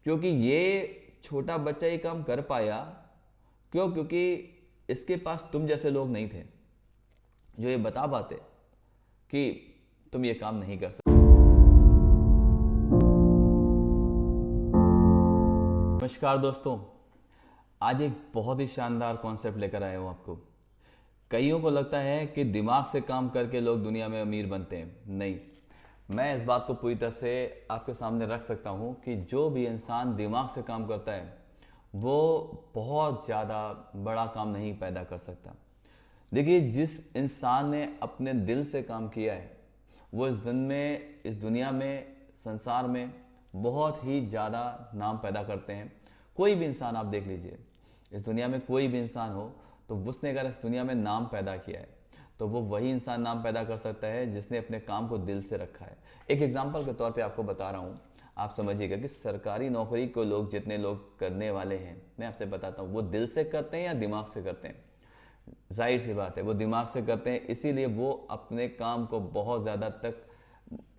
क्योंकि ये छोटा बच्चा ये काम कर पाया। क्यों? क्योंकि इसके पास तुम जैसे लोग नहीं थे जो ये बता पाते कि तुम ये काम नहीं कर सकते। नमस्कार दोस्तों, आज एक बहुत ही शानदार कॉन्सेप्ट लेकर आया हूँ आपको। कईयों को लगता है कि दिमाग से काम करके लोग दुनिया में अमीर बनते हैं। नहीं, मैं इस बात को पूरी तरह से आपके सामने रख सकता हूँ कि जो भी इंसान दिमाग से काम करता है वो बहुत ज़्यादा बड़ा काम नहीं पैदा कर सकता। देखिए, जिस इंसान ने अपने दिल से काम किया है वो इस दुनिया में, संसार में बहुत ही ज़्यादा नाम पैदा करते हैं। कोई भी इंसान आप देख लीजिए, इस दुनिया में कोई भी इंसान हो तो उसने अगर इस दुनिया में नाम पैदा किया है तो वो वही इंसान नाम पैदा कर सकता है जिसने अपने काम को दिल से रखा है। एक एग्जांपल के तौर पे आपको बता रहा हूँ, आप समझिएगा कि सरकारी नौकरी को जितने लोग करने वाले हैं, मैं आपसे बताता हूँ वो दिल से करते हैं या दिमाग से करते हैं। जाहिर सी बात है वो दिमाग से करते हैं, इसीलिए वो अपने काम को बहुत ज़्यादा तक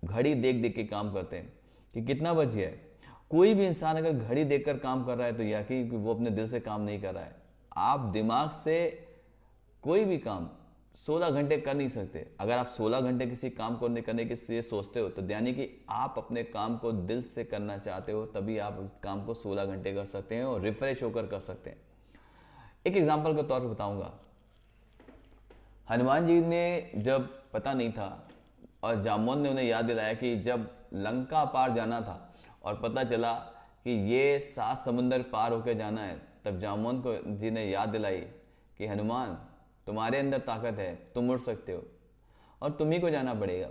घड़ी देख देख के काम करते हैं कि कितना बज गया है। कोई भी इंसान अगर घड़ी देखकर काम कर रहा है तो यकीन कि वो अपने दिल से काम नहीं कर रहा है। आप दिमाग से कोई भी काम 16 घंटे कर नहीं सकते। अगर आप 16 घंटे किसी काम को करने के लिए सोचते हो तो यानी कि आप अपने काम को दिल से करना चाहते हो, तभी आप उस काम को 16 घंटे कर सकते हैं और रिफ्रेश होकर कर सकते हैं। एक एग्जांपल के तौर पर बताऊंगा, हनुमान जी ने जब पता नहीं था और जामवंत ने उन्हें याद दिलाया कि जब लंका पार जाना था और पता चला कि ये 7 समुंदर पार होकर जाना है, तब जामवंत को जी ने याद दिलाई कि हनुमान, तुम्हारे अंदर ताकत है, तुम उड़ सकते हो और तुम्ही को जाना पड़ेगा।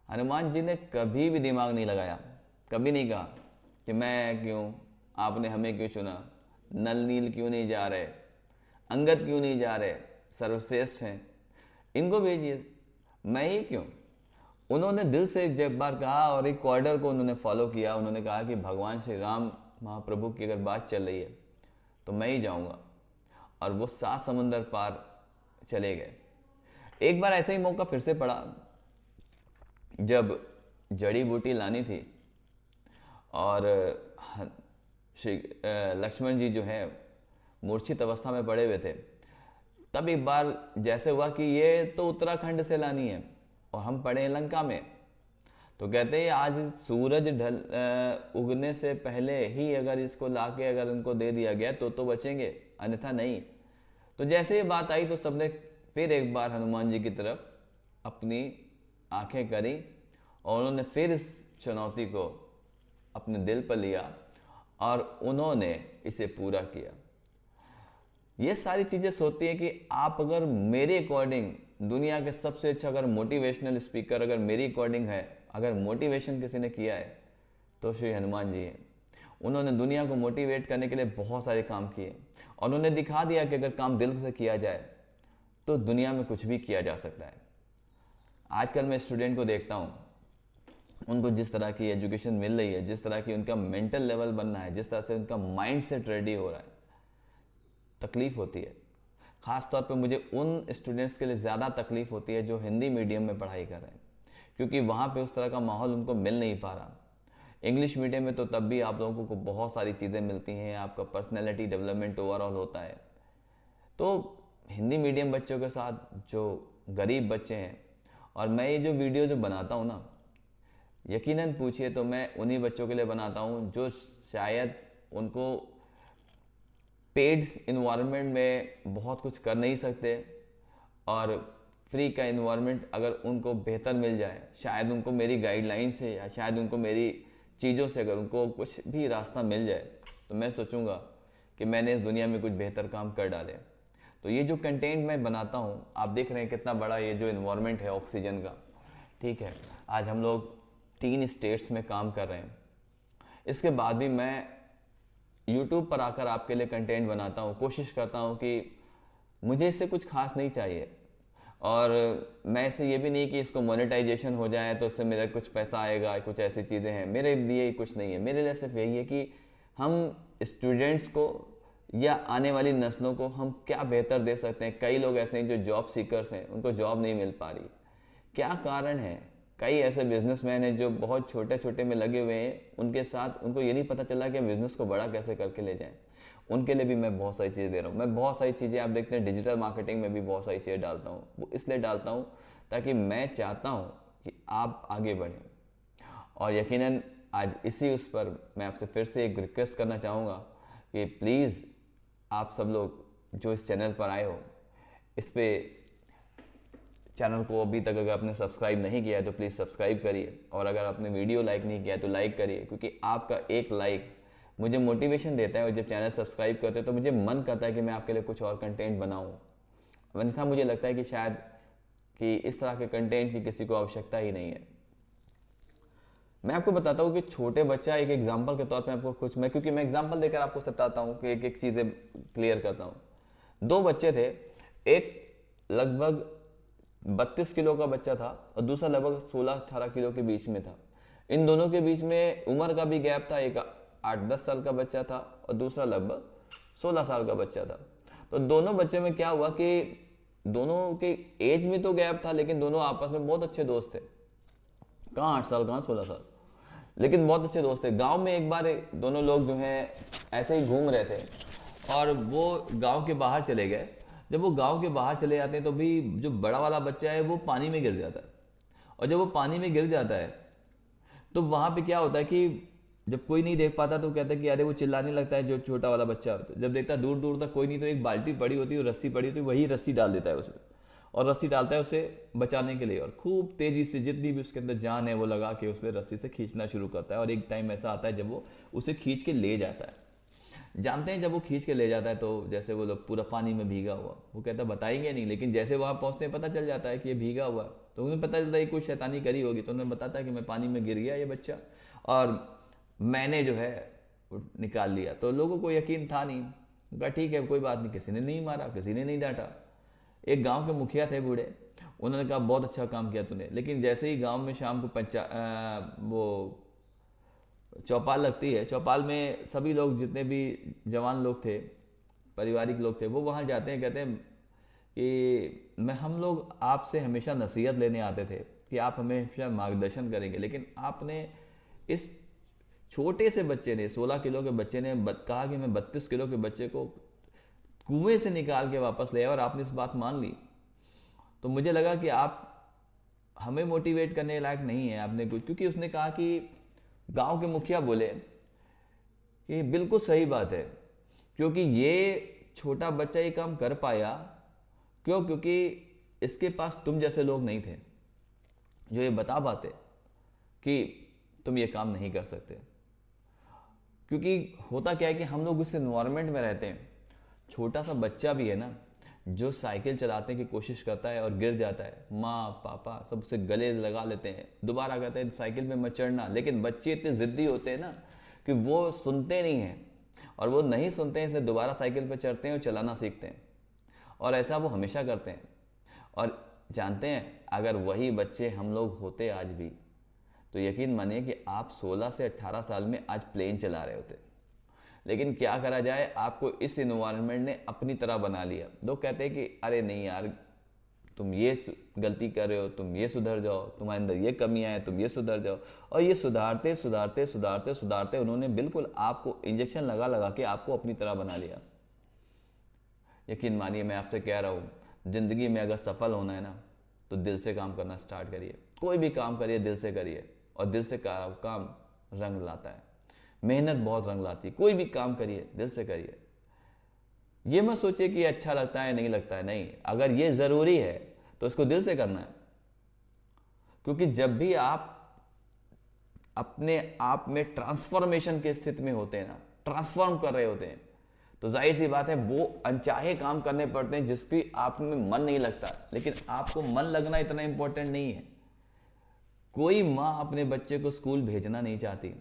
हनुमान जी ने कभी भी दिमाग नहीं लगाया, कभी नहीं कहा कि मैं क्यों, आपने हमें क्यों चुना, नल नील क्यों नहीं जा रहे, अंगद क्यों नहीं जा रहे, सर्वश्रेष्ठ हैं, इनको भेजिए, मैं ही क्यों। उन्होंने दिल से एक बार कहा और एक ऑर्डर को उन्होंने फॉलो किया। उन्होंने कहा कि भगवान श्री राम महाप्रभु की अगर बात चल रही है तो मैं ही जाऊंगा, और वो 7 समुंदर पार चले गए। एक बार ऐसा ही मौका फिर से पड़ा जब जड़ी बूटी लानी थी और श्री लक्ष्मण जी जो है मूर्छित अवस्था में पड़े हुए थे। तब एक बार जैसे हुआ कि ये तो उत्तराखंड से लानी है और हम पड़े हैं लंका में, तो कहते हैं आज सूरज उगने से पहले ही अगर इसको लाके अगर इनको दे दिया गया तो बचेंगे, अन्यथा नहीं। तो जैसे ये बात आई तो सबने फिर एक बार हनुमान जी की तरफ अपनी आंखें करी और उन्होंने फिर इस चुनौती को अपने दिल पर लिया और उन्होंने इसे पूरा किया। ये सारी चीज़ें सोचती हैं कि आप अगर मेरे अकॉर्डिंग दुनिया के सबसे अच्छा अगर मोटिवेशनल स्पीकर अगर मेरी अकॉर्डिंग है, अगर मोटिवेशन किसी ने किया है तो श्री हनुमान जी हैं। उन्होंने दुनिया को मोटिवेट करने के लिए बहुत सारे काम किए और उन्होंने दिखा दिया कि अगर काम दिल से किया जाए तो दुनिया में कुछ भी किया जा सकता है। आजकल मैं स्टूडेंट को देखता हूँ, उनको जिस तरह की एजुकेशन मिल रही है, जिस तरह की उनका मेंटल लेवल बनना है, जिस तरह से उनका माइंड सेट रेडी हो रहा है, तकलीफ़ होती है। ख़ास तौर पे मुझे उन स्टूडेंट्स के लिए ज़्यादा तकलीफ़ होती है जो हिंदी मीडियम में पढ़ाई कर रहे हैं, क्योंकि वहाँ पे उस तरह का माहौल उनको मिल नहीं पा रहा। इंग्लिश मीडियम में तो तब भी आप लोगों को बहुत सारी चीज़ें मिलती हैं, आपका पर्सनैलिटी डेवलपमेंट ओवरऑल होता है। तो हिंदी मीडियम बच्चों के साथ जो गरीब बच्चे हैं, और मैं ये जो वीडियो जो बनाता हूँ ना, यकीनन पूछिए तो मैं उन्हीं बच्चों के लिए बनाता हूँ जो शायद उनको पेड इन्वायरमेंट में बहुत कुछ कर नहीं सकते और फ्री का इन्वायरमेंट अगर उनको बेहतर मिल जाए, शायद उनको मेरी गाइडलाइन से या शायद उनको मेरी चीज़ों से अगर उनको कुछ भी रास्ता मिल जाए तो मैं सोचूंगा कि मैंने इस दुनिया में कुछ बेहतर काम कर डाले। तो ये जो कंटेंट मैं बनाता हूँ, आप देख रहे हैं कितना बड़ा ये जो इन्वायरमेंट है ऑक्सीजन का, ठीक है। आज हम लोग 3 स्टेट्स में काम कर रहे हैं। इसके बाद भी मैं YouTube पर आकर आपके लिए कंटेंट बनाता हूँ, कोशिश करता हूँ कि मुझे इससे कुछ खास नहीं चाहिए और मैं इसे ये भी नहीं कि इसको मोनेटाइजेशन हो जाए तो इससे मेरा कुछ पैसा आएगा, कुछ ऐसी चीज़ें हैं। मेरे लिए कुछ नहीं है, मेरे लिए सिर्फ यही है कि हम स्टूडेंट्स को या आने वाली नस्लों को हम क्या बेहतर दे सकते हैं। कई लोग ऐसे हैं जो जॉब सीकर्स हैं, उनको जॉब नहीं मिल पा रही। क्या कारण है? कई ऐसे बिजनेसमैन हैं जो बहुत छोटे छोटे में लगे हुए हैं, उनके साथ उनको ये नहीं पता चला कि बिजनेस को बड़ा कैसे करके ले जाएं। उनके लिए भी मैं बहुत सारी चीज़ें दे रहा हूँ। मैं बहुत सारी चीज़ें, आप देखते हैं डिजिटल मार्केटिंग में भी बहुत सारी चीज़ें डालता हूँ। वो इसलिए डालता हूँ ताकि मैं चाहता हूँ कि आप आगे बढ़ें। और यकीनन आज इसी उस पर मैं आपसे फिर से एक रिक्वेस्ट करना चाहूँगा कि प्लीज़ आप सब लोग जो इस चैनल पर आए हो, इस पे चैनल को अभी तक अगर आपने सब्सक्राइब नहीं किया है तो प्लीज़ सब्सक्राइब करिए, और अगर आपने वीडियो लाइक नहीं किया है तो लाइक करिए, क्योंकि आपका एक लाइक मुझे मोटिवेशन देता है। और जब चैनल सब्सक्राइब करते हैं तो मुझे मन करता है कि मैं आपके लिए कुछ और कंटेंट बनाऊं। अन्यथा मुझे लगता है कि शायद कि इस तरह के कंटेंट की किसी को आवश्यकता ही नहीं है। मैं आपको बताता हूँ कि छोटे बच्चा, एक एग्जांपल के तौर पे आपको कुछ, क्योंकि मैं एग्जांपल देकर आपको बताता हूँ कि एक एक चीज़ें क्लियर करता हूँ। दो बच्चे थे, एक लगभग 32 किलो का बच्चा था और दूसरा लगभग 16-18 किलो के बीच में था। इन दोनों के बीच में उम्र का भी गैप था। एक 8-10 साल का बच्चा था और दूसरा लगभग 16 साल का बच्चा था। तो दोनों बच्चे में क्या हुआ कि दोनों के एज में तो गैप था, लेकिन दोनों आपस में बहुत अच्छे दोस्त थे। कहाँ 8 साल, कहाँ 16 साल, लेकिन बहुत अच्छे दोस्त थे। गांव में एक बार दोनों लोग जो हैं ऐसे ही घूम रहे थे और वो गांव के बाहर चले गए। जब वो गांव के बाहर चले जाते हैं तो भी जो बड़ा वाला बच्चा है वो पानी में गिर जाता है। और जब वो पानी में गिर जाता है तो वहाँ पे क्या होता है कि जब कोई नहीं देख पाता तो कहता है कि अरे, वो चिल्लाने लगता है जो छोटा वाला बच्चा। जब देखता है दूर दूर तक कोई नहीं, तो एक बाल्टी पड़ी होती है, रस्सी पड़ी होती है, वही रस्सी डाल देता है उसमें और रस्सी डालता है उसे बचाने के लिए, और खूब तेजी से जितनी भी उसके अंदर जान है वो लगा के उस पर रस्सी से खींचना शुरू करता है। और एक टाइम ऐसा आता है जब वो उसे खींच के ले जाता है। जानते हैं जब वो खींच के ले जाता है तो जैसे वो लोग पूरा पानी में भीगा हुआ, वो कहता बताएंगे नहीं, लेकिन जैसे वहाँ पहुँचते हैं पता चल जाता है कि ये भीगा हुआ है। तो उन्हें पता चलता है कोई शैतानी करी होगी, तो उन्हें बताता है कि मैं पानी में गिर गया ये बच्चा और मैंने जो है निकाल लिया। तो लोगों को यकीन था नहीं, कहा ठीक है कोई बात नहीं, किसी ने नहीं मारा, किसी ने नहीं डांटा। एक गांव के मुखिया थे बूढ़े, उन्होंने कहा बहुत अच्छा काम किया तूने। लेकिन जैसे ही गांव में शाम को वो चौपाल लगती है, चौपाल में सभी लोग जितने भी जवान लोग थे, पारिवारिक लोग थे, वो वहाँ जाते हैं, कहते हैं कि हम लोग आपसे हमेशा नसीहत लेने आते थे कि आप हमें हमेशा मार्गदर्शन करेंगे, लेकिन आपने इस छोटे से बच्चे ने, 16 किलो के बच्चे ने कहा कि मैं 32 किलो के बच्चे को कुएं से निकाल के वापस ले आया और आपने इस बात मान ली। तो मुझे लगा कि आप हमें मोटिवेट करने लायक नहीं है आपने कुछ, क्योंकि उसने कहा कि गांव के मुखिया बोले कि बिल्कुल सही बात है, क्योंकि ये छोटा बच्चा ये काम कर पाया क्यों, क्योंकि इसके पास तुम जैसे लोग नहीं थे जो ये बता पाते कि तुम ये काम नहीं कर सकते। क्योंकि होता क्या है कि हम लोग उस एनवायरनमेंट में रहते हैं। छोटा सा बच्चा भी है ना जो साइकिल चलाने की कोशिश करता है और गिर जाता है, माँ पापा सबसे गले लगा लेते हैं, दोबारा कहते हैं साइकिल में मत चढ़ना। लेकिन बच्चे इतने ज़िद्दी होते हैं ना कि वो सुनते नहीं हैं, और वो नहीं सुनते हैं इसलिए दोबारा साइकिल पर चढ़ते हैं और चलाना सीखते हैं। और ऐसा वो हमेशा करते हैं। और जानते हैं अगर वही बच्चे हम लोग होते आज भी, तो यकीन मानिए कि आप 16 से 18 साल में आज प्लेन चला रहे होते। लेकिन क्या करा जाए, आपको इस इन्वायरमेंट ने अपनी तरह बना लिया। लोग कहते हैं कि अरे नहीं यार, तुम ये गलती कर रहे हो, तुम ये सुधर जाओ, तुम्हारे अंदर ये कमियां हैं, तुम ये सुधर जाओ। और ये सुधारते सुधारते सुधारते सुधारते उन्होंने बिल्कुल आपको इंजेक्शन लगा लगा के आपको अपनी तरह बना लिया। यकीन मानिए मैं आपसे कह रहा हूँ, ज़िंदगी में अगर सफल होना है ना तो दिल से काम करना स्टार्ट करिए। कोई भी काम करिए दिल से करिए, और दिल से काम रंग लाता है। मेहनत बहुत रंग लाती है। कोई भी काम करिए दिल से करिए। ये मत सोचिए कि अच्छा लगता है नहीं लगता है, नहीं, अगर ये ज़रूरी है तो इसको दिल से करना है। क्योंकि जब भी आप अपने आप में ट्रांसफॉर्मेशन की स्थिति में होते हैं ना, ट्रांसफॉर्म कर रहे होते हैं, तो जाहिर सी बात है वो अनचाहे काम करने पड़ते हैं जिसकी आप में मन नहीं लगता। लेकिन आपको मन लगना इतना इंपॉर्टेंट नहीं है। कोई माँ अपने बच्चे को स्कूल भेजना नहीं चाहती।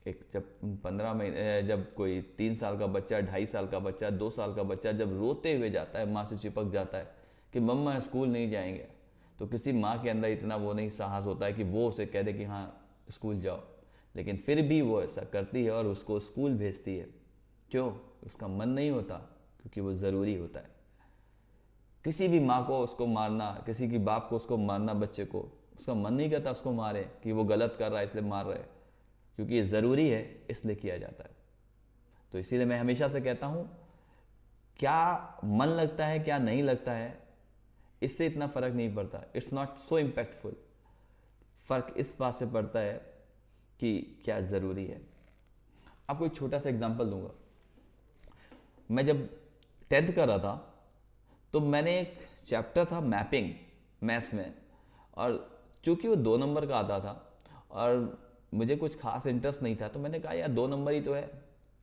एक जब 15 महीने, जब कोई 3 साल का बच्चा, 2.5 साल का बच्चा, 2 साल का बच्चा जब रोते हुए जाता है, माँ से चिपक जाता है कि मम्मा स्कूल नहीं जाएंगे, तो किसी माँ के अंदर इतना वो नहीं साहस होता है कि वो उसे कह दे कि हाँ स्कूल जाओ। लेकिन फिर भी वो ऐसा करती है और उसको स्कूल भेजती है। क्यों? उसका मन नहीं होता, क्योंकि वो ज़रूरी होता है। किसी भी माँ को उसको मारना, किसी की बाप को उसको मारना बच्चे को उसका मन नहीं करता उसको मारे कि वो गलत कर रहा है इसलिए मार रहे हैं, क्योंकि ये ज़रूरी है इसलिए किया जाता है। तो इसीलिए मैं हमेशा से कहता हूँ, क्या मन लगता है क्या नहीं लगता है इससे इतना फ़र्क नहीं पड़ता, इट्स नॉट सो इम्पैक्टफुल। फ़र्क इस बात से पड़ता है कि क्या ज़रूरी है। आपको एक छोटा सा एग्जांपल दूंगा। मैं जब 10th कर रहा था तो मैंने एक चैप्टर था मैपिंग मैथ्स में, और चूंकि वो 2 नंबर का आता था और मुझे कुछ खास इंटरेस्ट नहीं था, तो मैंने कहा यार 2 नंबर ही तो है,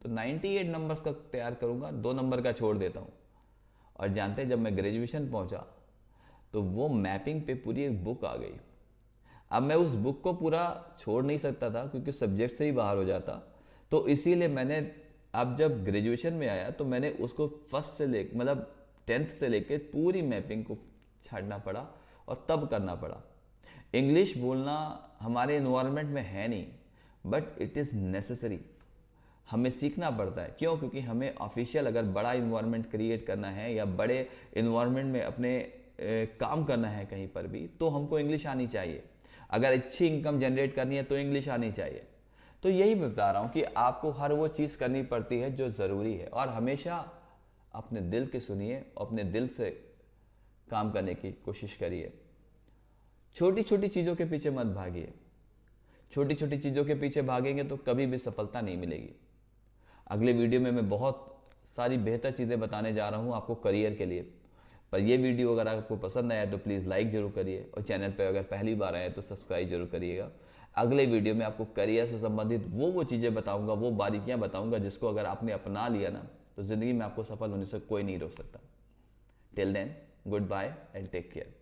तो 98 नंबर्स का तैयार करूँगा, 2 नंबर का छोड़ देता हूँ। और जानते हैं जब मैं ग्रेजुएशन पहुँचा तो वो मैपिंग पे पूरी एक बुक आ गई। अब मैं उस बुक को पूरा छोड़ नहीं सकता था क्योंकि सब्जेक्ट से ही बाहर हो जाता, तो इसीलिए मैंने अब जब ग्रेजुएशन में आया तो मैंने उसको फर्स्ट से ले मतलब 10th से लेके पूरी मैपिंग को छाड़ना पड़ा और तब करना पड़ा। इंग्लिश बोलना हमारे इन्वायरमेंट में है नहीं, बट इट इज़ नेसेसरी, हमें सीखना पड़ता है। क्यों? क्योंकि हमें ऑफिशियल अगर बड़ा इन्वायरमेंट क्रिएट करना है या बड़े इन्वायरमेंट में अपने काम करना है कहीं पर भी, तो हमको इंग्लिश आनी चाहिए। अगर अच्छी इनकम जनरेट करनी है तो इंग्लिश आनी चाहिए। तो यही मैं बता रहा हूँ कि आपको हर वो चीज़ करनी पड़ती है जो ज़रूरी है, और हमेशा अपने दिल की सुनिए, अपने दिल से काम करने की कोशिश करिए। छोटी छोटी चीज़ों के पीछे मत भागिए, छोटी छोटी चीज़ों के पीछे भागेंगे तो कभी भी सफलता नहीं मिलेगी। अगले वीडियो में मैं बहुत सारी बेहतर चीज़ें बताने जा रहा हूँ आपको करियर के लिए। पर ये वीडियो अगर आपको पसंद आया तो प्लीज़ लाइक ज़रूर करिए, और चैनल पर अगर पहली बार आए तो सब्सक्राइब जरूर करिएगा। अगले वीडियो में आपको करियर से संबंधित वो चीज़ें बताऊंगा, वो बारीकियां बताऊंगा जिसको अगर आपने अपना लिया ना तो ज़िंदगी में आपको सफल होने से कोई नहीं रोक सकता। Till then, good bye and take care.